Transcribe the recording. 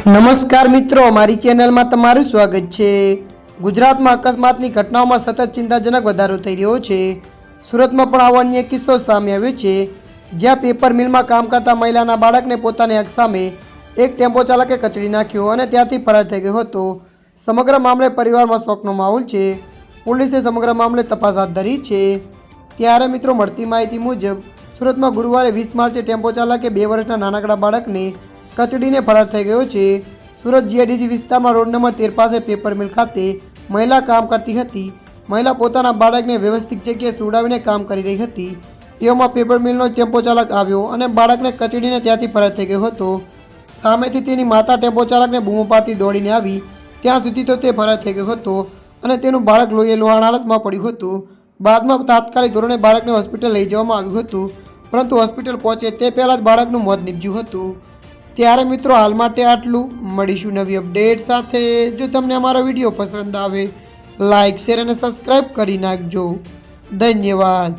નમસ્કાર મિત્રો, મારી ચેનલમાં તમારું સ્વાગત છે। ગુજરાતમાં અકસ્માતની ઘટનાઓમાં સતત ચિંતાજનક વધારો થઈ રહ્યો છે। સુરતમાં પણ આવો અન્ય કિસ્સો સામે આવ્યો છે, જ્યાં પેપર મિલમાં કામ કરતા મહિલાના બાળકને પોતાની આંખ સામે એક ટેમ્પો ચાલકે કચડી નાખ્યો અને ત્યાંથી ફરાર થઈ ગયો હતો। સમગ્ર મામલે પરિવારમાં શોકનો માહોલ છે। પોલીસે સમગ્ર મામલે તપાસ હાથ ધરી છે। ત્યારે મિત્રો, મળતી માહિતી મુજબ સુરતમાં ગુરુવારે 20 માર્ચે ટેમ્પો ચાલકે 2 વર્ષના નાનકડા બાળકને કચડીને ફરાર થઈ ગયો છે। સુરત જીઆઈડીસી વિસ્તારમાં રોડ નંબર 13 પાસે પેપર મિલ ખાતે મહિલા કામ કરતી હતી। મહિલા પોતાના બાળકને વ્યવસ્થિત જગ્યાએ સુવડાવીને કામ કરી રહી હતી। તેઓમાં પેપર મિલનો ટેમ્પો ચાલક આવ્યો અને બાળકને કચડીને ત્યાંથી ફરાર થઈ ગયો હતો। સામેથી તેની માતા ટેમ્પો ચાલકને બૂમો પાડતી દોડીને આવી। ત્યાં સુધી તો તે ફરાર થઈ ગયો હતો અને તેનું બાળક લોહીએ લોહાણ હાલતમાં પડ્યું હતું। બાદમાં તાત્કાલિક ધોરણે બાળકને હોસ્પિટલ લઈ જવામાં આવ્યું હતું, પરંતુ હોસ્પિટલ પહોંચે તે પહેલાં જ બાળકનું મોત નીપજ્યું હતું। ત્યારે મિત્રો, હાલ માટે આટલું। મળીશું નવી અપડેટ સાથે। જો તમને અમારો વિડીયો પસંદ આવે, લાઇક, શેર અને સબસ્ક્રાઈબ કરી નાખજો। ધન્યવાદ।